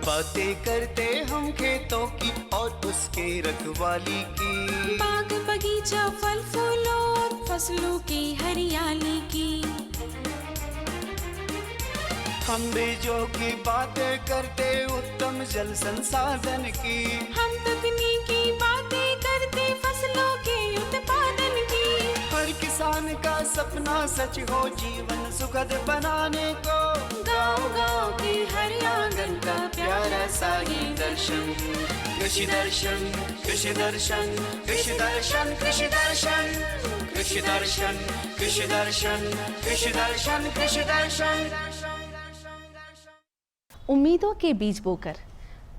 बातें करते हम खेतों की और उसके रखवाली की, बाग बगीचा फल फूलों और फसलों की हरियाली की। हम बीजों की बातें करते उत्तम जल संसाधन की, हम तकनीकी बातें करते फसलों के उत्पादन की। हर किसान का सपना सच हो जीवन सुखद बनाने को, गाँव-गाँव के हर आंगन का प्यारा सा ये दर्शन। कृषि दर्शन, कृषि दर्शन, कृषि दर्शन, कृषि दर्शन, कृषि दर्शन, कृषि दर्शन, कृषि दर्शन, कृषि दर्शन। उम्मीदों के बीज बोकर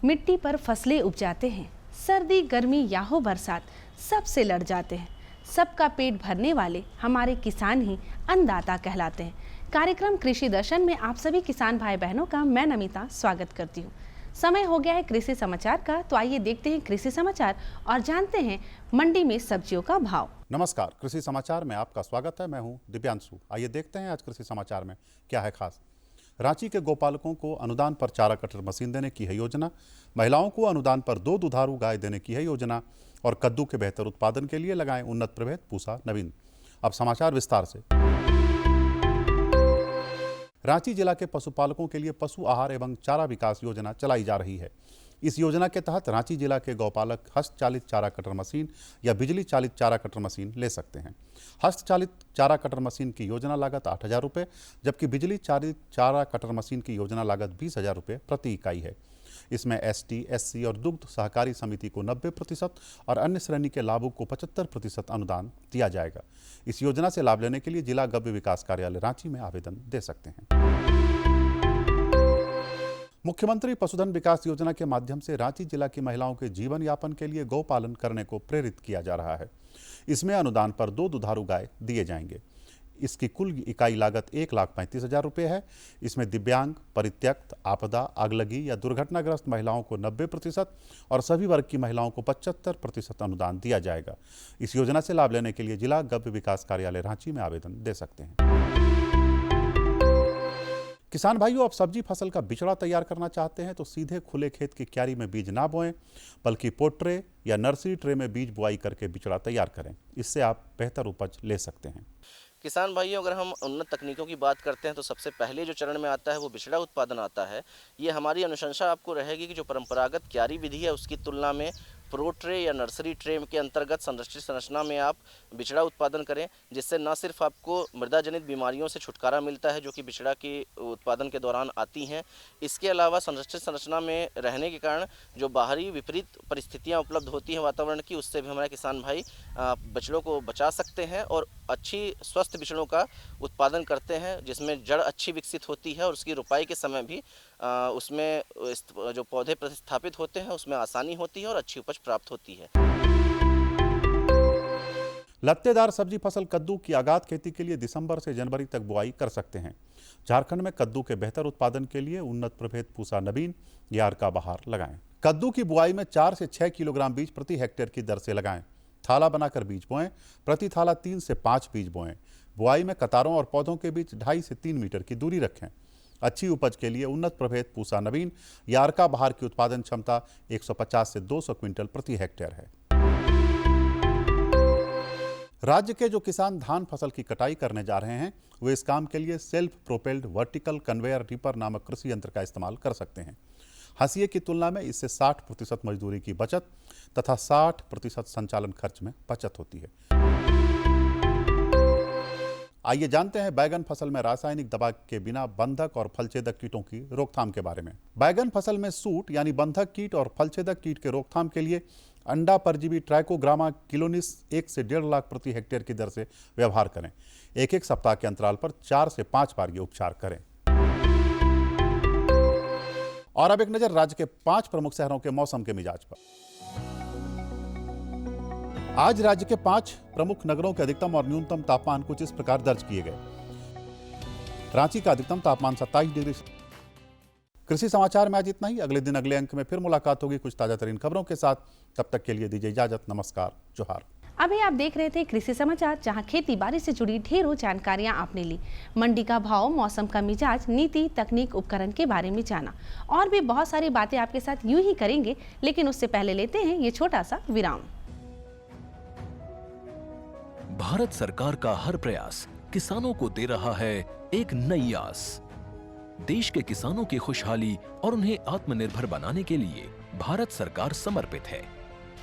मिट्टी पर फसलें उपजाते हैं। सर्दी गर्मी या हो बरसात सबसे लड़ जाते हैं। सबका पेट भरने वाले हमारे किसान ही अन्नदाता कहलाते हैं। कार्यक्रम कृषि दर्शन में आप सभी किसान भाई बहनों का मैं नमिता स्वागत करती हूँ। समय हो गया है कृषि समाचार का, तो आइए देखते हैं कृषि समाचार और जानते हैं मंडी में सब्जियों का भाव। नमस्कार, कृषि समाचार में आपका स्वागत है। मैं हूं दिव्यांशु। आइए देखते हैं आज कृषि समाचार में क्या है खास। रांची के गौपालकों को अनुदान पर चारा कटर मशीन देने की है योजना। महिलाओं को अनुदान पर 2 दुधारू गाय देने की है योजना। और कद्दू के बेहतर उत्पादन के लिए लगाएं उन्नत प्रभेद पूसा नवीन। अब समाचार विस्तार से। रांची जिला के पशुपालकों के लिए पशु आहार एवं चारा विकास योजना चलाई जा रही है। इस योजना के तहत रांची जिला के गौपालक हस्तचालित चारा कटर मशीन या बिजली चालित चारा कटर मशीन ले सकते हैं। हस्तचालित चारा कटर मशीन की योजना लागत 8,000 रुपये, जबकि बिजली चालित चारा कटर मशीन की योजना लागत 20,000 रुपये प्रति इकाई है। इसमें ST, SC और दुग्ध सहकारी समिति को 90% और अन्य श्रेणी के लाभुक को 75% अनुदान दिया जाएगा। इस योजना से लाभ लेने के लिए जिला गव्य विकास कार्यालय रांची में आवेदन दे सकते हैं। मुख्यमंत्री पशुधन विकास योजना के माध्यम से रांची जिला की महिलाओं के जीवन यापन के लिए गौपालन करने को प्रेरित किया जा रहा है। इसमें अनुदान पर 2 दुधारू गाय दिए जाएंगे। इसकी कुल इकाई लागत 1,35,000 रुपये है। इसमें दिव्यांग, परित्यक्त, आपदा, आगलगी या दुर्घटनाग्रस्त महिलाओं को 90% और सभी वर्ग की महिलाओं को 75% अनुदान दिया जाएगा। इस योजना से लाभ लेने के लिए जिला गव्य विकास कार्यालय रांची में आवेदन दे सकते हैं। किसान भाइयों, आप सब्जी फसल का बिचड़ा तैयार करना चाहते हैं तो सीधे खुले खेत की क्यारी में बीज ना बोएं, बल्कि पोट ट्रे या नर्सरी ट्रे में बीज बुआई करके बिचड़ा तैयार करें। इससे आप बेहतर उपज ले सकते हैं। किसान भाइयों, अगर हम उन्नत तकनीकों की बात करते हैं तो सबसे पहले जो चरण में आता है वो बिचड़ा उत्पादन आता है। ये हमारी अनुशंसा आपको रहेगी कि जो परंपरागत क्यारी विधि है उसकी तुलना में प्रो ट्रे या नर्सरी ट्रे के अंतर्गत संरक्षित संरचना में आप बिचड़ा उत्पादन करें, जिससे न सिर्फ आपको मृदा जनित बीमारियों से छुटकारा मिलता है जो कि बिचड़ा के उत्पादन के दौरान आती हैं, इसके अलावा संरक्षित संरचना में रहने के कारण जो बाहरी विपरीत परिस्थितियां उपलब्ध होती हैं वातावरण की, उससे भी हमारे किसान भाई बछड़ों को बचा सकते हैं और अच्छी स्वस्थ बिचड़ों का उत्पादन करते हैं, जिसमें जड़ अच्छी विकसित होती है और उसकी रोपाई के समय भी उसमें जो पौधे प्रतिस्थापित होते हैं उसमें आसानी होती है और अच्छी उपज प्राप्त होती है। लत्तेदार सब्जी फसल कद्दू की आगात खेती के लिए दिसंबर से जनवरी तक बुआई कर सकते हैं। झारखंड में कद्दू के बेहतर उत्पादन के लिए उन्नत प्रभेद पूसा नवीन या अर्का बहार लगाएं। कद्दू की बुआई में 4 से 6 किलोग्राम बीज प्रति हेक्टेयर की दर से लगाएं। थाला बनाकर बीज बोएं। प्रति थाला 3 से 5 बीज बोएं। बुआई में कतारों और पौधों के बीच 2.5 से 3 मीटर की दूरी रखें। अच्छी उपज के लिए उन्नत प्रभेद पूसा नवीन या अर्का बहार की उत्पादन क्षमता 150 से 200 क्विंटल प्रति हेक्टेयर है। राज्य के जो किसान धान फसल की कटाई करने जा रहे हैं वे इस काम के लिए self propelled vertical conveyor reaper नामक कृषि यंत्र का इस्तेमाल कर सकते हैं। हाशिए की तुलना में इससे 60% मजदूरी की बचत तथा 60% संचालन खर्च में बचत होती है। आइए जानते हैं बैगन फसल में रासायनिक दवा के बिना बंधक और फलछेदक कीटों की रोकथाम के बारे में। बैगन फसल में सूट यानी बंधक कीट और फलछेदक कीट के रोकथाम के लिए अंडा परजीवी ट्राइकोग्रामा किलोनिस 1 से 1.5 लाख प्रति हेक्टेयर की दर से व्यवहार करें। 1-1 सप्ताह के अंतराल पर 4 से 5 बार ये उपचार करें। और अब एक नजर राज्य के 5 प्रमुख शहरों के मौसम के मिजाज पर। आज राज्य के 5 प्रमुख नगरों के अधिकतम और न्यूनतम तापमान कुछ इस प्रकार दर्ज किए गए। रांची का अधिकतम तापमान 27 डिग्री। कृषि समाचार में आज इतना ही। अगले दिन अगले अंक में फिर मुलाकात होगी कुछ ताजा तरीन खबरों के साथ। तब तक के लिए दीजिए इजाजत। नमस्कार, जोहार। अभी आप देख रहे थे कृषि समाचार, जहां खेती बाड़ी से जुड़ी ढेरों जानकारियां आपने ली। मंडी का भाव, मौसम का मिजाज, नीति, तकनीक, उपकरण के बारे में जाना और भी बहुत सारी बातें आपके साथ यूं ही करेंगे, लेकिन उससे पहले लेते हैं ये छोटा सा विराम। भारत सरकार का हर प्रयास किसानों को दे रहा है एक नई आस। देश के किसानों की खुशहाली और उन्हें आत्मनिर्भर बनाने के लिए भारत सरकार समर्पित है।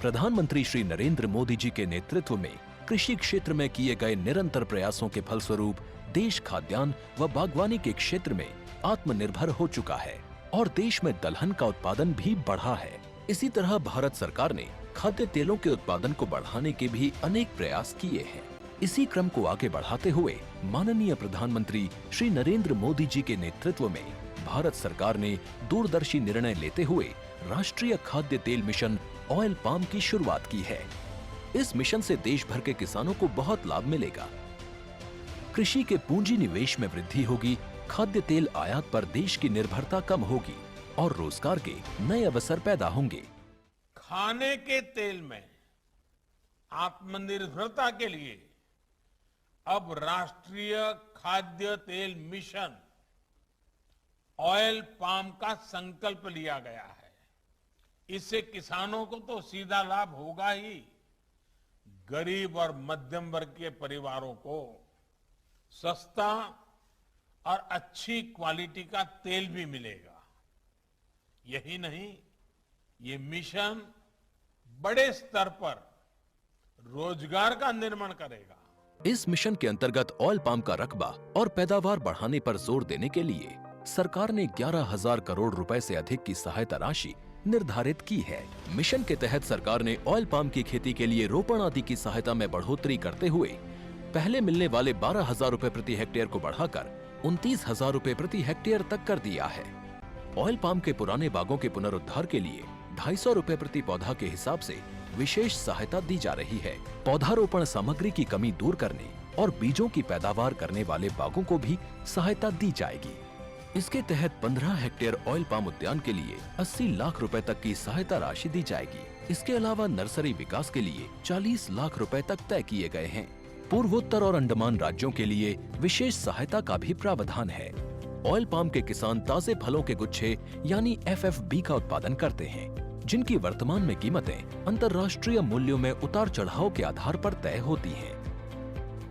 प्रधानमंत्री श्री नरेंद्र मोदी जी के नेतृत्व में कृषि क्षेत्र में किए गए निरंतर प्रयासों के फलस्वरूप देश खाद्यान्न व बागवानी के क्षेत्र में आत्मनिर्भर हो चुका है और देश में दलहन का उत्पादन भी बढ़ा है। इसी तरह भारत सरकार ने खाद्य तेलों के उत्पादन को बढ़ाने के भी अनेक प्रयास किए हैं। इसी क्रम को आगे बढ़ाते हुए माननीय प्रधानमंत्री श्री नरेंद्र मोदी जी के नेतृत्व में भारत सरकार ने दूरदर्शी निर्णय लेते हुए राष्ट्रीय खाद्य तेल मिशन ऑयल पाम की शुरुआत की है। इस मिशन से देश भर के किसानों को बहुत लाभ मिलेगा। कृषि के पूंजी निवेश में वृद्धि होगी, खाद्य तेल आयात पर देश की निर्भरता कम होगी और रोजगार के नए अवसर पैदा होंगे। खाने के तेल में आत्मनिर्भरता के लिए अब राष्ट्रीय खाद्य तेल मिशन ऑयल पाम का संकल्प लिया गया है। इससे किसानों को तो सीधा लाभ होगा ही, गरीब और मध्यम वर्ग के परिवारों को सस्ता और अच्छी क्वालिटी का तेल भी मिलेगा। यही नहीं, ये मिशन बड़े स्तर पर रोजगार का निर्माण करेगा। इस मिशन के अंतर्गत ऑयल पाम का रकबा और पैदावार बढ़ाने पर जोर देने के लिए सरकार ने 11,000 करोड़ रुपए से अधिक की सहायता राशि निर्धारित की है। मिशन के तहत सरकार ने ऑयल पाम की खेती के लिए रोपण आदि की सहायता में बढ़ोतरी करते हुए पहले मिलने वाले 12,000 रुपए प्रति हेक्टेयर को बढ़ाकर 29,000 रुपए प्रति हेक्टेयर तक कर दिया है। ऑयल पाम के पुराने बागों के पुनरुद्धार के लिए 250 रुपए प्रति पौधा के हिसाब से विशेष सहायता दी जा रही है। पौधारोपण सामग्री की कमी दूर करने और बीजों की पैदावार करने वाले बागों को भी सहायता दी जाएगी। इसके तहत 15 हेक्टेयर ऑयल पाम उद्यान के लिए 80 लाख रुपए तक की सहायता राशि दी जाएगी। इसके अलावा नर्सरी विकास के लिए 40 लाख रुपए तक तय किए गए हैं। पूर्वोत्तर और अंडमान राज्यों के लिए विशेष सहायता का भी प्रावधान है। ऑयल पाम के किसान ताजे फलों के गुच्छे यानी FFB का उत्पादन करते हैं, जिनकी वर्तमान में कीमतें अंतर्राष्ट्रीय मूल्यों में उतार चढ़ाव के आधार पर तय होती हैं।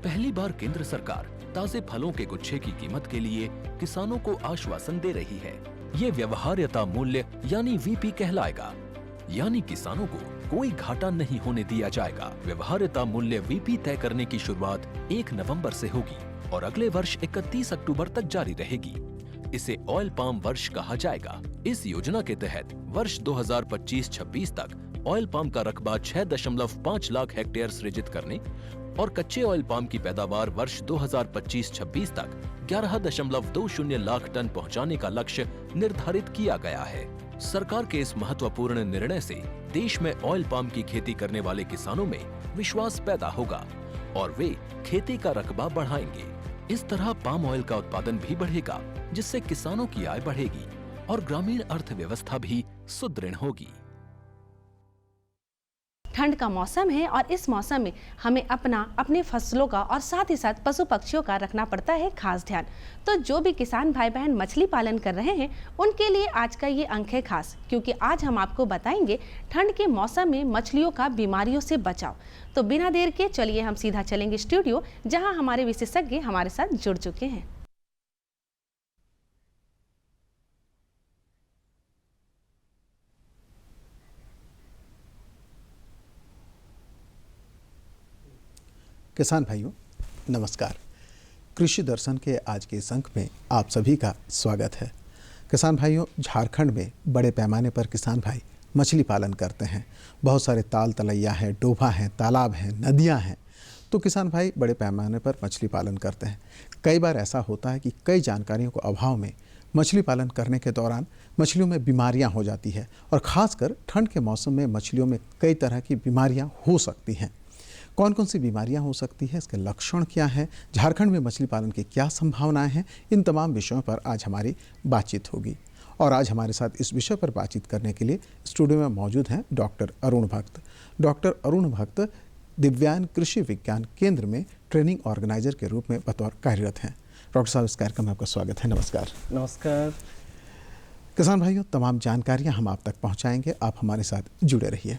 पहली बार केंद्र सरकार ताजे फलों के गुच्छे की कीमत के लिए किसानों को आश्वासन दे रही है। ये व्यवहार्यता मूल्य यानी VP कहलाएगा, यानी किसानों को कोई घाटा नहीं होने दिया जाएगा। व्यवहार्यता मूल्य VP तय करने की शुरुआत 1 नवंबर से होगी और अगले वर्ष 31 अक्टूबर तक जारी रहेगी। इसे ऑयल पाम वर्ष कहा जाएगा। इस योजना के तहत वर्ष 2025-26 तक ऑयल पाम का रकबा 6.5 लाख हेक्टेयर सृजित करने और कच्चे ऑयल पाम की पैदावार वर्ष 2025-26 तक 11.20 लाख टन पहुंचाने का लक्ष्य निर्धारित किया गया है। सरकार के इस महत्वपूर्ण निर्णय से देश में ऑयल पाम की खेती करने वाले किसानों में विश्वास पैदा होगा और वे खेती का रकबा बढ़ाएंगे। इस तरह पाम ऑयल का उत्पादन भी बढ़ेगा, जिससे किसानों की आय बढ़ेगी और ग्रामीण अर्थव्यवस्था भी सुदृढ़ होगी। ठंड का मौसम है और इस मौसम में हमें अपने फसलों का और साथ ही साथ पशु पक्षियों का रखना पड़ता है खास ध्यान। तो जो भी किसान भाई बहन मछली पालन कर रहे हैं उनके लिए आज का ये अंक है खास, क्योंकि आज हम आपको बताएंगे ठंड के मौसम में मछलियों का बीमारियों से बचाव। तो बिना देर के चलिए हम सीधा चलेंगे स्टूडियो, जहां हमारे विशेषज्ञ हमारे साथ जुड़ चुके हैं। किसान भाइयों नमस्कार। कृषि दर्शन के आज के इस अंक में आप सभी का स्वागत है। किसान भाइयों, झारखंड में बड़े पैमाने पर किसान भाई मछली पालन करते हैं। बहुत सारे ताल तलैया हैं, डोभा हैं, तालाब हैं, नदियां हैं, तो किसान भाई बड़े पैमाने पर मछली पालन करते हैं। कई बार ऐसा होता है कि कई जानकारियों के अभाव में मछली पालन करने के दौरान मछलियों में बीमारियां हो जाती है और ख़ासकर ठंड के मौसम में मछलियों में कई तरह की बीमारियां हो सकती हैं। कौन कौन सी बीमारियां हो सकती है, इसके लक्षण क्या हैं, झारखंड में मछली पालन की क्या संभावनाएं हैं, इन तमाम विषयों पर आज हमारी बातचीत होगी। और आज हमारे साथ इस विषय पर बातचीत करने के लिए स्टूडियो में मौजूद हैं डॉक्टर अरुण भक्त। डॉक्टर अरुण भक्त दिव्यांग कृषि विज्ञान केंद्र में ट्रेनिंग ऑर्गेनाइजर के रूप में बतौर कार्यरत हैं। डॉक्टर साहब, इस कार्यक्रम में आपका स्वागत है। नमस्कार। नमस्कार। किसान भाइयों, तमाम जानकारियां हम आप तक पहुंचाएंगे, आप हमारे साथ जुड़े रहिए।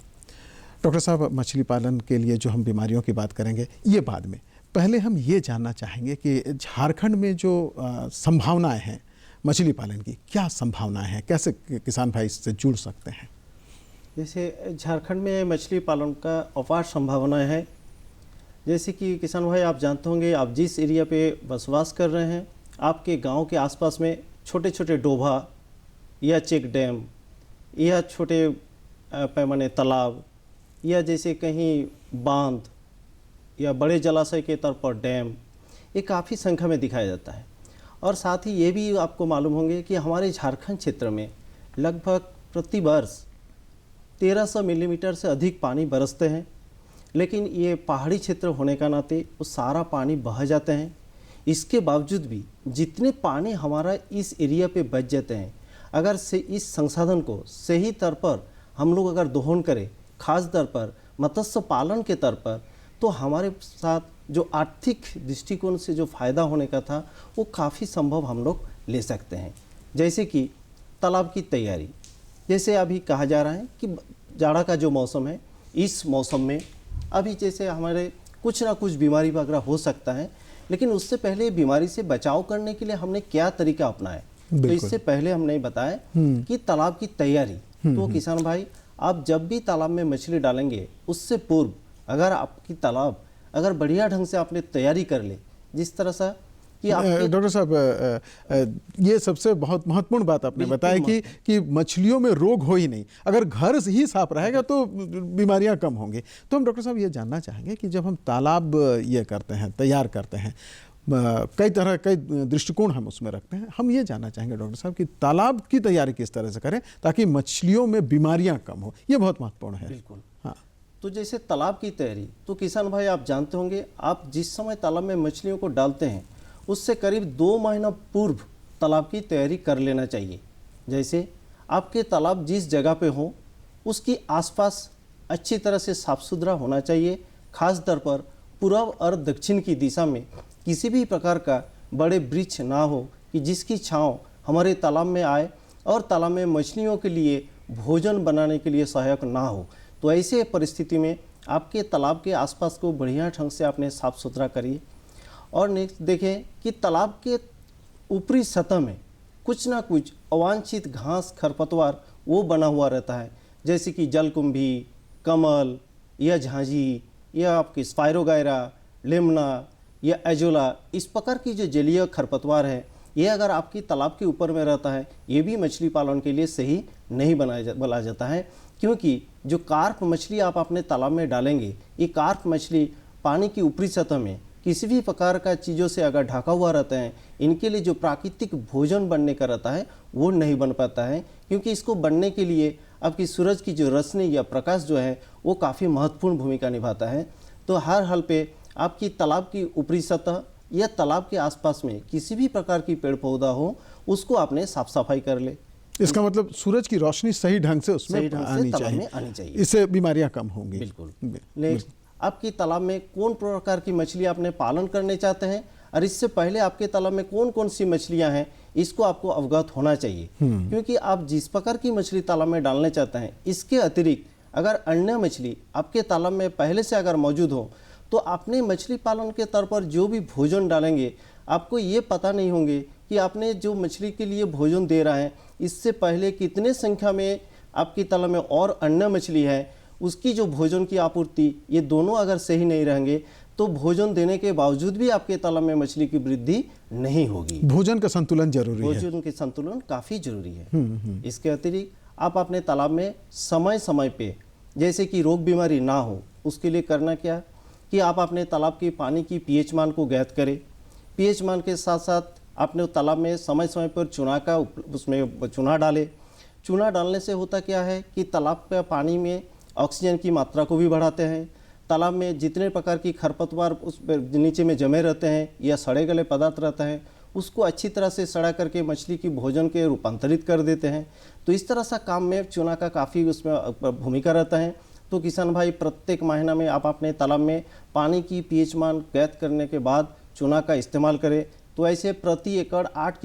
डॉक्टर साहब, मछली पालन के लिए जो हम बीमारियों की बात करेंगे ये बाद में, पहले हम ये जानना चाहेंगे कि झारखंड में जो संभावनाएं हैं मछली पालन की, क्या संभावनाएं हैं, कैसे किसान भाई इससे जुड़ सकते हैं? जैसे झारखंड में मछली पालन का अपार संभावनाएं है। जैसे कि किसान भाई, आप जानते होंगे, आप जिस एरिया पे बसवास कर रहे हैं, आपके गांव के आसपास में छोटे छोटे डोभा या चेक डैम या छोटे पैमाने तालाब या जैसे कहीं बांध या बड़े जलाशय के तौर पर डैम, ये काफ़ी संख्या में दिखाया जाता है। और साथ ही ये भी आपको मालूम होंगे कि हमारे झारखंड क्षेत्र में लगभग प्रति वर्ष 1300 मिलीमीटर से अधिक पानी बरसते हैं, लेकिन ये पहाड़ी क्षेत्र होने का नाते वो सारा पानी बह जाते हैं। इसके बावजूद भी जितने पानी हमारा इस एरिया पे बच जाते हैं, अगर से इस संसाधन को सही तौर पर हम लोग अगर दोहन करें, खास तौर पर मत्स्य पालन के तौर पर, तो हमारे साथ जो आर्थिक दृष्टिकोण से जो फ़ायदा होने का था वो काफ़ी संभव हम लोग ले सकते हैं। जैसे कि तालाब की तैयारी, जैसे अभी कहा जा रहा है कि जाड़ा का जो मौसम है, इस मौसम में अभी जैसे हमारे कुछ ना कुछ बीमारी वगैरह हो सकता है, लेकिन उससे पहले बीमारी से बचाव करने के लिए हमने क्या तरीका अपनाया, तो इससे पहले हमने बताया कि तालाब की तैयारी। तो किसान भाई, आप जब भी तालाब में मछली डालेंगे, उससे पूर्व अगर आपकी तालाब अगर बढ़िया ढंग से आपने तैयारी कर ले, जिस तरह से कि डॉक्टर साहब, ये सबसे बहुत महत्वपूर्ण बात आपने बताया कि मछलियों में रोग हो ही नहीं, अगर घर ही साफ रहेगा तो बीमारियां कम होंगी। तो हम डॉक्टर साहब ये जानना चाहेंगे कि जब हम तालाब ये करते हैं, तैयार करते हैं, कई दृष्टिकोण हम उसमें रखते हैं, हम ये जानना चाहेंगे डॉक्टर साहब कि तालाब की तैयारी किस तरह से करें ताकि मछलियों में बीमारियां कम हो, ये बहुत महत्वपूर्ण है। बिल्कुल, हाँ। तो जैसे तालाब की तैयारी, तो किसान भाई आप जानते होंगे, आप जिस समय तालाब में मछलियों को डालते हैं उससे करीब 2 महीना पूर्व तालाब की तैयारी कर लेना चाहिए। जैसे आपके तालाब जिस जगह पे हो उसकी आसपास अच्छी तरह से साफ सुथरा होना चाहिए। खास तौर पर पूर्व और दक्षिण की दिशा में किसी भी प्रकार का बड़े वृक्ष ना हो कि जिसकी छांव हमारे तालाब में आए और तालाब में मछलियों के लिए भोजन बनाने के लिए सहायक ना हो। तो ऐसे परिस्थिति में आपके तालाब के आसपास को बढ़िया ढंग से आपने साफ सुथरा करिए। और नेक्स्ट देखें कि तालाब के ऊपरी सतह में कुछ ना कुछ अवांछित घास खरपतवार वो बना हुआ रहता है, जैसे कि जलकुंभी, कमल या झांझी या आपकी स्पायरोगायरा, लेमना या एजोला, इस प्रकार की जो जलीय खरपतवार है, ये अगर आपकी तालाब के ऊपर में रहता है, ये भी मछली पालन के लिए सही नहीं बोला जाता है। क्योंकि जो कार्प मछली आप अपने तालाब में डालेंगे, ये कार्प मछली पानी की ऊपरी सतह में किसी भी प्रकार का चीज़ों से अगर ढका हुआ रहता है, इनके लिए जो प्राकृतिक भोजन बनने का रहता है वो नहीं बन पाता है। क्योंकि इसको बनने के लिए आपकी सूरज की जो रोशनी या प्रकाश जो है वो काफ़ी महत्वपूर्ण भूमिका निभाता है। तो हर हाल पे आपकी तालाब की ऊपरी सतह या तालाब के आसपास में किसी भी प्रकार की पेड़ पौधा हो, उसको आपने साफ सफाई कर ले। इसका मतलब सूरज की रोशनी सही ढंग से उसमें आनी चाहिए, इससे बीमारियां कम होंगी। बिल्कुल। नेक्स्ट, आपकी तालाब में कौन प्रकार की मछली आपने पालन करने चाहते हैं और इससे पहले आपके तालाब में कौन कौन सी मछलियां हैं, इसको आपको अवगत होना चाहिए। क्योंकि आप जिस प्रकार की मछली तालाब में डालने चाहते हैं, इसके अतिरिक्त अगर अन्य मछली आपके तालाब में पहले से अगर मौजूद हो, तो आपने मछली पालन के तौर पर जो भी भोजन डालेंगे, आपको ये पता नहीं होंगे कि आपने जो मछली के लिए भोजन दे रहा है, इससे पहले कितने संख्या में आपकी तालाब में और अन्य मछली है, उसकी जो भोजन की आपूर्ति, ये दोनों अगर सही नहीं रहेंगे तो भोजन देने के बावजूद भी आपके तालाब में मछली की वृद्धि नहीं होगी। भोजन का संतुलन जरूरी है। भोजन के संतुलन काफ़ी जरूरी है। इसके अतिरिक्त आप अपने तालाब में समय समय पे, जैसे कि रोग बीमारी ना हो, उसके लिए करना क्या कि आप अपने तालाब के पानी की पीएच मान को ज्ञात करें। पीएच मान के साथ साथ अपने तालाब में समय समय पर उसमें चूना डालें। चूना डालने से होता क्या है कि तालाब के पानी में ऑक्सीजन की मात्रा को भी बढ़ाते हैं। तालाब में जितने प्रकार की खरपतवार उस नीचे में जमे रहते हैं या सड़े गले पदार्थ रहता है, उसको अच्छी तरह से सड़ा करके मछली की भोजन के रूपांतरित कर देते हैं। तो इस तरह सा काम में चूना का काफ़ी उसमें भूमिका रहता है। तो किसान भाई प्रत्येक महीना में आप अपने तालाब में पानी की पीएच मान ज्ञात करने के बाद चूना का इस्तेमाल करें। तो ऐसे प्रति एकड़ 8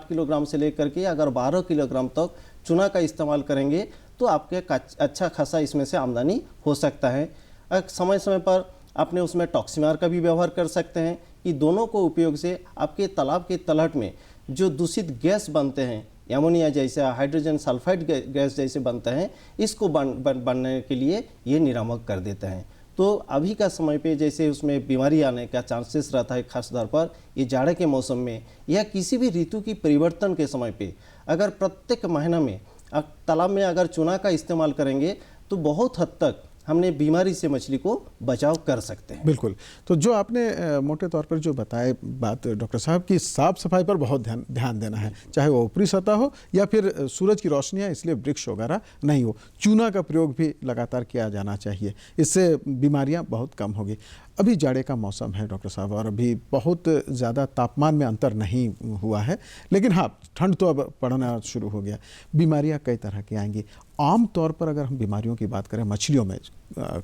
किलोग्राम से लेकर के अगर 12 किलोग्राम तक चूना का इस्तेमाल करेंगे तो आपके अच्छा खासा इसमें से आमदनी हो सकता है। समय समय पर आपने उसमें टॉक्सीमार का भी व्यवहार कर सकते हैं कि दोनों को उपयोग से आपके तालाब के तलहट में जो दूषित गैस बनते हैं, एमोनिया जैसे, हाइड्रोजन सल्फाइड गैस जैसे बनते हैं, इसको बनने के लिए ये निरामक कर देते हैं। तो अभी का समय पे जैसे उसमें बीमारी आने का चांसेस रहता है, खास तौर पर ये जाड़े के मौसम में या किसी भी ऋतु की परिवर्तन के समय पे अगर प्रत्येक महीना में तालाब में अगर चूना का इस्तेमाल करेंगे तो बहुत हद तक हमने बीमारी से मछली को बचाव कर सकते हैं। बिल्कुल। तो जो आपने मोटे तौर पर जो बताए बात डॉक्टर साहब की, साफ सफाई पर बहुत ध्यान देना है, चाहे वो ऊपरी सतह हो या फिर सूरज की रोशनियाँ इसलिए वृक्ष वगैरह नहीं हो। चूना का प्रयोग भी लगातार किया जाना चाहिए, इससे बीमारियां बहुत कम होगी। अभी जाड़े का मौसम है डॉक्टर साहब और अभी बहुत ज़्यादा तापमान में अंतर नहीं हुआ है, लेकिन हाँ ठंड तो अब पड़ना शुरू हो गया। बीमारियां कई तरह की आएंगी। आम तौर पर अगर हम बीमारियों की बात करें मछलियों में,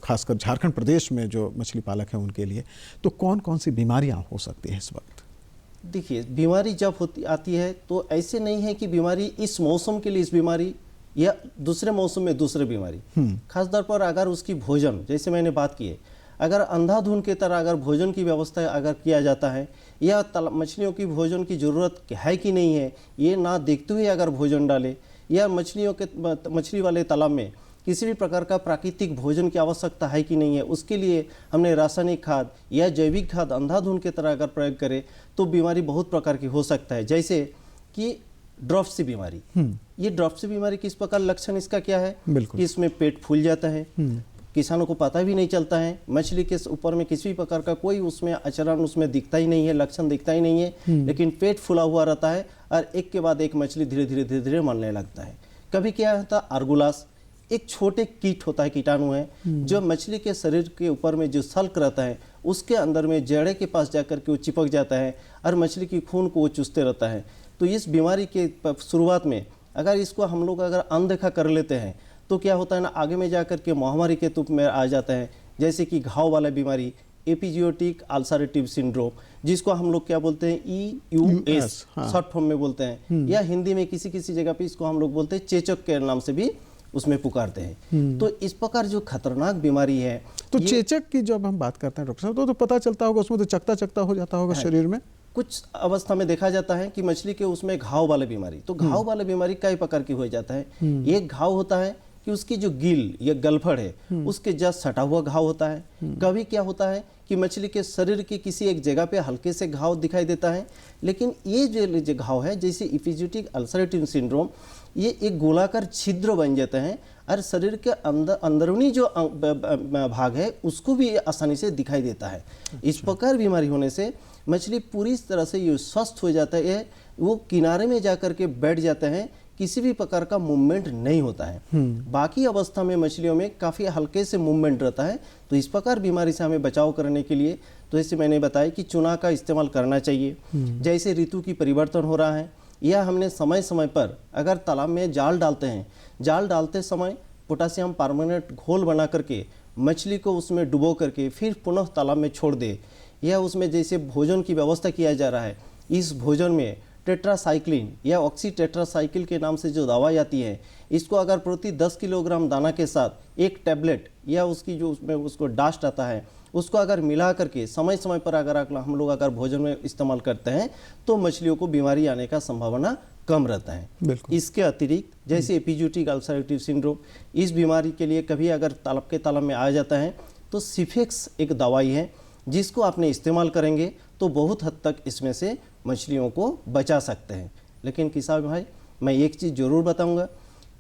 खासकर झारखंड प्रदेश में जो मछली पालक हैं उनके लिए, तो कौन कौन सी बीमारियां हो सकती हैं इस वक्त? देखिए, बीमारी जब आती है तो ऐसे नहीं है कि बीमारी इस मौसम के लिए इस बीमारी या दूसरे मौसम में दूसरी बीमारी। खासतौर पर अगर उसकी भोजन, जैसे मैंने बात की है, अगर अंधाधुन की तरह अगर भोजन की व्यवस्था अगर किया जाता है या मछलियों की भोजन की ज़रूरत है कि नहीं है ये ना देखते हुए अगर भोजन डाले, या मछली वाले तालाब में किसी भी प्रकार का प्राकृतिक भोजन की आवश्यकता है कि नहीं है, उसके लिए हमने रासायनिक खाद या जैविक खाद अंधाधुन की तरह अगर प्रयोग करें तो बीमारी बहुत प्रकार की हो सकता है। जैसे कि ड्रॉप्सी बीमारी, ये ड्रॉप्सी बीमारी किस प्रकार लक्षण इसका क्या है कि इसमें पेट फूल जाता है, किसानों को पता भी नहीं चलता है, मछली के ऊपर में किसी भी प्रकार का कोई उसमें आचरण उसमें दिखता ही नहीं है, लक्षण दिखता ही नहीं है, लेकिन पेट फूला हुआ रहता है और एक के बाद एक मछली धीरे धीरे मरने लगता है। कभी क्या होता है, आर्गुलास एक छोटे कीट होता है, कीटाणु है जो मछली के शरीर के ऊपर में जो सल्क रहता है उसके अंदर में जड़े के पास जाकर के वो चिपक जाता है और मछली की खून को वो चूसते रहता है। तो इस बीमारी के शुरुआत में अगर इसको हम लोग अगर अनदेखा कर लेते हैं तो क्या होता है ना, आगे में जाकर के महामारी के रूप में आ जाता है, जैसे कि घाव वाला बीमारी, एपिजियोटिक अल्सरेटिव सिंड्रोम, जिसको हम लोग क्या बोलते हैं EUS शॉर्ट फॉर्म में बोलते हैं, या हिंदी में किसी किसी जगह पे इसको हम लोग बोलते हैं चेचक के नाम से भी उसमें पुकारते हैं। तो इस प्रकार जो खतरनाक बीमारी है, तो चेचक की जब हम बात करते हैं डॉक्टर साहब तो पता चलता होगा उसमें तो चकता हो जाता होगा शरीर में। कुछ अवस्था में देखा जाता है कि मछली के उसमें घाव वाला बीमारी, तो घाव वाला बीमारी कई प्रकार की हो जाता है। एक घाव होता है कि उसकी जो गिल या गलफड़ है उसके जस्ट सटा हुआ घाव होता है। कभी क्या होता है कि मछली के शरीर की किसी एक जगह पे हल्के से घाव दिखाई देता है, लेकिन ये जो घाव है जैसे एपिजियोटिक अल्सरेटिव सिंड्रोम, ये एक गोलाकार छिद्र बन जाते हैं और शरीर के अंदरूनी जो भाग है उसको भी आसानी से दिखाई देता है। इस प्रकार बीमारी होने से मछली पूरी तरह से ये स्वस्थ हो जाता है, वो किनारे में जाकर के बैठ जाते हैं, किसी भी प्रकार का मूवमेंट नहीं होता है। बाकी अवस्था में मछलियों में काफ़ी हल्के से मूवमेंट रहता है। तो इस प्रकार बीमारी से हमें बचाव करने के लिए तो जैसे मैंने बताया कि चूना का इस्तेमाल करना चाहिए। जैसे ऋतु की परिवर्तन हो रहा है या हमने समय समय पर अगर तालाब में जाल डालते हैं, जाल डालते समय पोटासियम परमानेंट घोल बना करके मछली को उसमें डुबो करके फिर पुनः तालाब में छोड़ दे, या उसमें जैसे भोजन की व्यवस्था किया जा रहा है, इस भोजन में टेट्रासाइक्लिन या ऑक्सी टेट्रासाइक्लिन के नाम से जो दवाई आती है, इसको अगर प्रति 10 किलोग्राम दाना के साथ एक टैबलेट या उसकी जो उसमें उसको डास्ट आता है उसको अगर मिला करके समय समय पर अगर हम लोग अगर भोजन में इस्तेमाल करते हैं तो मछलियों को बीमारी आने का संभावना कम रहता है। इसके अतिरिक्त जैसे एपिजियोटिक अल्सरेटिव सिंड्रोम, इस बीमारी के लिए कभी अगर तालाब में आ जाता है तो सिफेक्स एक दवाई है जिसको आपने इस्तेमाल करेंगे तो बहुत हद तक इसमें से मछलियों को बचा सकते हैं। लेकिन किसान भाई, मैं एक चीज़ ज़रूर बताऊंगा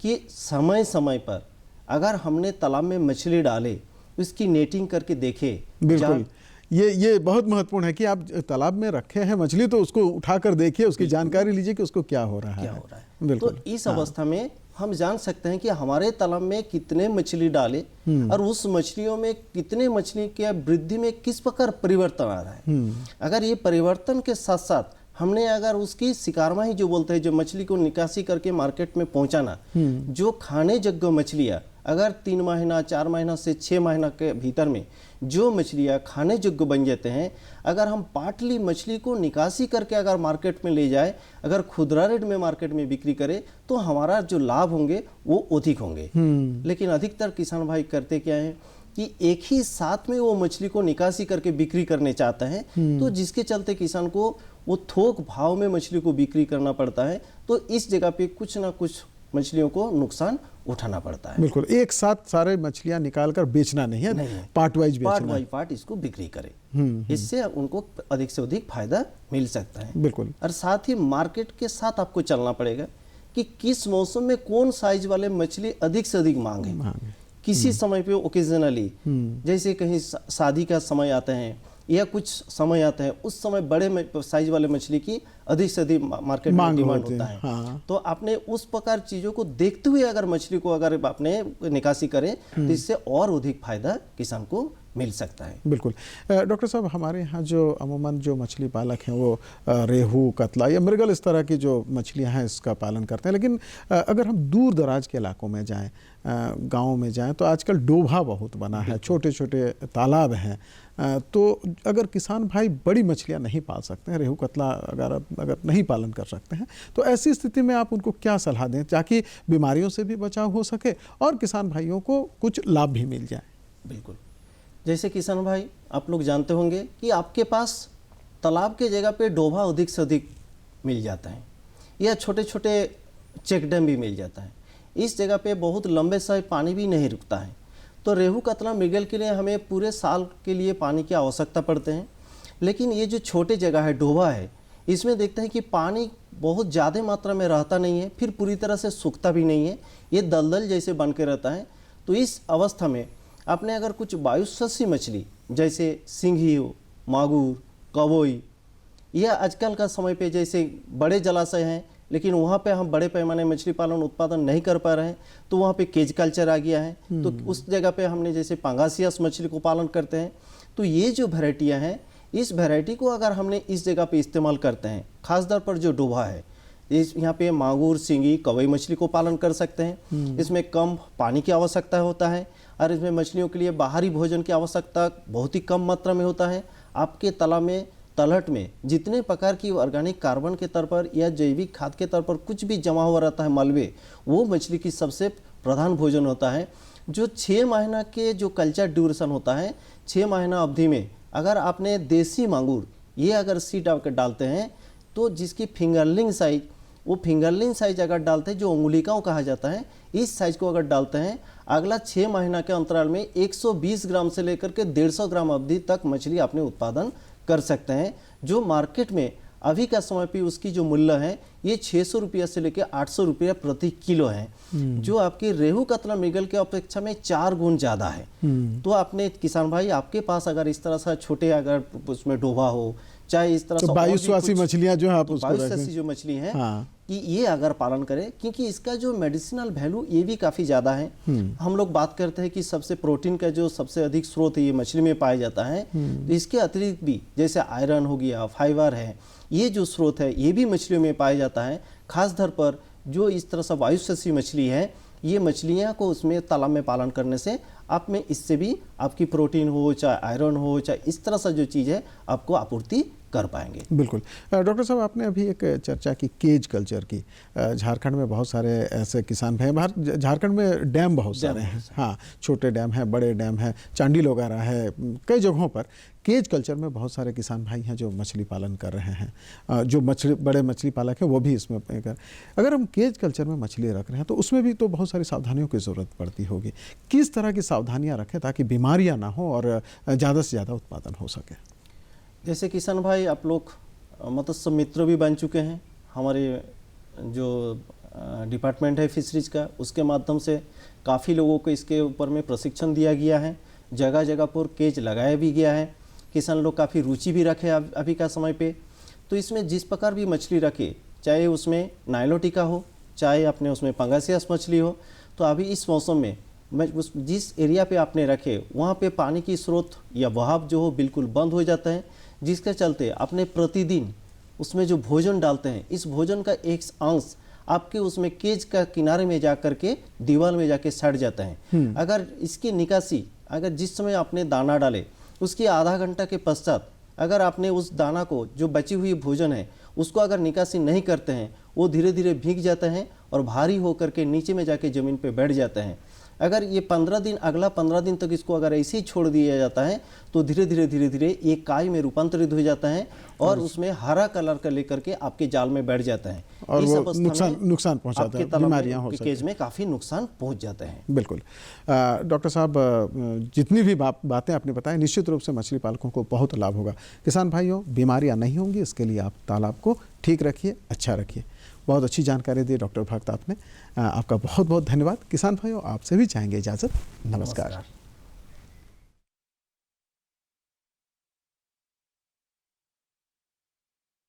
कि समय समय पर अगर हमने तालाब में मछली डाले उसकी नेटिंग करके देखे। बिल्कुल, ये बहुत महत्वपूर्ण है कि आप तालाब में रखे हैं मछली तो उसको उठाकर देखिए, उसकी जानकारी लीजिए कि उसको क्या हो रहा है। बिल्कुल। तो इस अवस्था में हम जान सकते हैं कि हमारे तालाब में कितने मछली डाले और उस मछलियों में कितने मछली के वृद्धि में किस प्रकार परिवर्तन आ रहा है। अगर ये परिवर्तन के साथ साथ हमने अगर उसकी शिकारमाही जो बोलते हैं, जो मछली को निकासी करके मार्केट में पहुंचाना, जो खाने योग्य मछलियाँ अगर 3 महीना 4 महीना से 6 महीना के भीतर में जो मछलियाँ खाने योग्य बन जाते हैं, अगर हम पाटली मछली को निकासी करके अगर मार्केट में ले जाए, अगर खुदरा रेट में मार्केट में बिक्री करे, तो हमारा जो लाभ होंगे वो अधिक होंगे। लेकिन अधिकतर किसान भाई करते क्या है कि एक ही साथ में वो मछली को निकासी करके बिक्री करने चाहते हैं, तो जिसके चलते किसान को वो थोक भाव में मछली को बिक्री करना पड़ता है। तो इस जगह पे कुछ ना कुछ मछलियों को नुकसान उठाना पड़ता है। बिल्कुल, एक साथ सारे मछलियां निकालकर बेचना नहीं है, पार्ट वाइज बेचना, पार्ट बाई पार्ट इसको बिक्री करें। इससे उनको अधिक से अधिक फायदा मिल सकता है। बिल्कुल। और साथ ही मार्केट के साथ आपको चलना पड़ेगा कि किस मौसम में कौन साइज वाले मछली अधिक से अधिक मांग है। किसी समय पे ओकेजनली, जैसे कहीं शादी का समय आते हैं या कुछ समय आता है, उस समय बड़े साइज वाले मछली की अधिक से अधिक मार्केट में डिमांड होता है। हाँ। तो आपने उस प्रकार चीज़ों को देखते हुए अगर मछली को अगर आपने निकासी करें, तो इससे और अधिक फायदा किसान को मिल सकता है। बिल्कुल। डॉक्टर साहब, हमारे यहाँ जो अमूमन जो मछली पालक हैं वो रेहू, कतला या मृगल इस तरह की जो मछलियाँ हैं इसका पालन करते हैं, लेकिन अगर हम दूर दराज के इलाकों में जाएं, गाँव में जाएं, तो आजकल डोभा बहुत बना है, छोटे छोटे तालाब हैं। तो अगर किसान भाई बड़ी मछलियाँ नहीं पाल सकते हैं, रेहू कतला अगर नहीं पालन कर सकते हैं, तो ऐसी स्थिति में आप उनको क्या सलाह दें ताकि बीमारियों से भी बचाव हो सके और किसान भाइयों को कुछ लाभ भी मिल जाए? बिल्कुल। जैसे किसान भाई, आप लोग जानते होंगे कि आपके पास तालाब के जगह पे डोभा अधिक से अधिक मिल जाता है या छोटे छोटे चेक डैम भी मिल जाता है। इस जगह पे बहुत लंबे समय पानी भी नहीं रुकता है। तो रेहू कतला मृगल के लिए हमें पूरे साल के लिए पानी की आवश्यकता पड़ते हैं। लेकिन ये जो छोटे जगह है, डोभा है, इसमें देखते हैं कि पानी बहुत ज़्यादा मात्रा में रहता नहीं है, फिर पूरी तरह से सूखता भी नहीं है, ये दलदल जैसे बन के रहता है। तो इस अवस्था में आपने अगर कुछ वायुसस्यी मछली जैसे सिंघी हो, मागुर, कवोई, या आजकल का समय पे जैसे बड़े जलाशय हैं लेकिन वहाँ पे हम बड़े पैमाने मछली पालन उत्पादन नहीं कर पा रहे हैं, तो वहाँ पे केज कल्चर आ गया है। तो उस जगह पे हमने जैसे पांगासियस मछली को पालन करते हैं। तो ये जो वैरायटियाँ हैं, इस वैरायटी को अगर हमने इस जगह पे इस्तेमाल करते हैं, खासतौर पर जो डोभा है, इस यहाँ पे मांगूर, सिंगी, कवई मछली को पालन कर सकते हैं। इसमें कम पानी की आवश्यकता होता है और इसमें मछलियों के लिए बाहरी भोजन की आवश्यकता बहुत ही कम मात्रा में होता है। आपके तालाब में, तलहट में जितने प्रकार की ऑर्गेनिक कार्बन के तौर पर या जैविक खाद के तौर पर कुछ भी जमा हुआ रहता है मलबे, वो मछली की सबसे प्रधान भोजन होता है। जो 6 महीना के जो कल्चर ड्यूरेशन होता है, 6 महीना अवधि में अगर आपने देसी मांगूर ये अगर सीड डालते हैं, तो जिसकी फिंगरलिंग साइज, वो फिंगरलिंग साइज अगर डालते हैं जो अंगुलिकाओं कहा जाता है, इस साइज को अगर डालते हैं, अगला 6 महीना के अंतराल में 120 ग्राम से लेकर के 150 ग्राम अवधि तक मछली अपने उत्पादन कर सकते हैं। जो मार्केट में अभी का समय पे उसकी जो मूल्य है ये 600 रुपया से लेकर 800 रुपया प्रति किलो है, जो आपकी रेहू कतला मृगल के अपेक्षा में 4 गुण ज़्यादा है। तो आपने किसान भाई, आपके पास अगर इस तरह से छोटे अगर उसमें डोभा हो, चाहे इस तरह से वायुश्वासी मछलियां जो है, आप उसको वायुश्वासी जो मछली है, कि ये अगर पालन करें, क्योंकि इसका जो मेडिसिनल वैल्यू ये भी काफ़ी ज़्यादा है। हम लोग बात करते हैं कि सबसे प्रोटीन का जो सबसे अधिक स्रोत है ये मछली में पाया जाता है। तो इसके अतिरिक्त भी जैसे आयरन हो गया, फाइबर है, ये जो स्रोत है ये भी मछलियों में पाया जाता है। खास तौर पर जो इस तरह से वायुसस्यी मछली है, ये मछलियाँ को उसमें तालाब में पालन करने से आप में इससे भी आपकी प्रोटीन हो, चाहे आयरन हो, चाहे इस तरह से जो चीज़ है आपको आपूर्ति कर पाएंगे। बिल्कुल। डॉक्टर साहब, आपने अभी एक चर्चा की केज कल्चर की। झारखंड में बहुत सारे ऐसे किसान भाई, झारखंड में डैम बहुत सारे हैं, हाँ, छोटे डैम हैं, बड़े डैम हैं, चांडिल वगैरह है, कई जगहों पर केज कल्चर में बहुत सारे किसान भाई हैं जो मछली पालन कर रहे हैं। जो बड़े मछली पालक हैं वो भी इसमें अगर हम केज कल्चर में मछली रख रहे हैं तो उसमें भी तो बहुत सारी सावधानियों की ज़रूरत पड़ती होगी। किस तरह की सावधानियाँ रखें ताकि बीमारियाँ ना हो और ज़्यादा से ज़्यादा उत्पादन हो सके? जैसे किसान भाई, आप लोग मत्स्य मित्र भी बन चुके हैं। हमारे जो डिपार्टमेंट है फिशरीज का, उसके माध्यम से काफ़ी लोगों को इसके ऊपर में प्रशिक्षण दिया गया है। जगह जगह पर केज लगाया भी गया है। किसान लोग काफ़ी रुचि भी रखे अभी का समय पे। तो इसमें जिस प्रकार भी मछली रखे, चाहे उसमें नाइलोटिका हो, चाहे अपने उसमें पंगासियस मछली हो, तो अभी इस मौसम में जिस एरिया पे आपने रखे वहाँ पे पानी की स्रोत या बहाव जो हो बिल्कुल बंद हो जाता है, जिसके चलते अपने प्रतिदिन उसमें जो भोजन डालते हैं, इस भोजन का एक अंश आपके उसमें केज का किनारे में जा करके दीवार में जाके सड़ जाते हैं। अगर इसकी निकासी अगर जिस समय आपने दाना डाले उसके आधा घंटा के पश्चात अगर आपने उस दाना को जो बची हुई भोजन है उसको अगर निकासी नहीं करते हैं, वो धीरे धीरे भीग जाते हैं और भारी होकर के नीचे में जाके ज़मीन पे बैठ जाते हैं। अगर ये 15 दिन अगला 15 दिन तक इसको अगर ऐसे ही छोड़ दिया जाता है तो धीरे धीरे ये काई में रूपांतरित हो जाता है और उसमें हरा कलर का लेकर के आपके जाल में बैठ जाता है और वो नुकसान पहुंचाता है, बीमारियां हो सकती हैं, केज में काफ़ी नुकसान पहुंच जाते हैं। बिल्कुल। डॉक्टर साहब, जितनी भी बातें आपने बताई निश्चित रूप से मछली पालकों को बहुत लाभ होगा। किसान भाइयों, बीमारियां नहीं होंगी, इसके लिए आप तालाब को ठीक रखिए, अच्छा रखिए। बहुत अच्छी जानकारी दी डॉक्टर भक्त आपने, आपका बहुत बहुत धन्यवाद। किसान भाइयों, आपसे भी चाहेंगे इजाज़त। नमस्कार।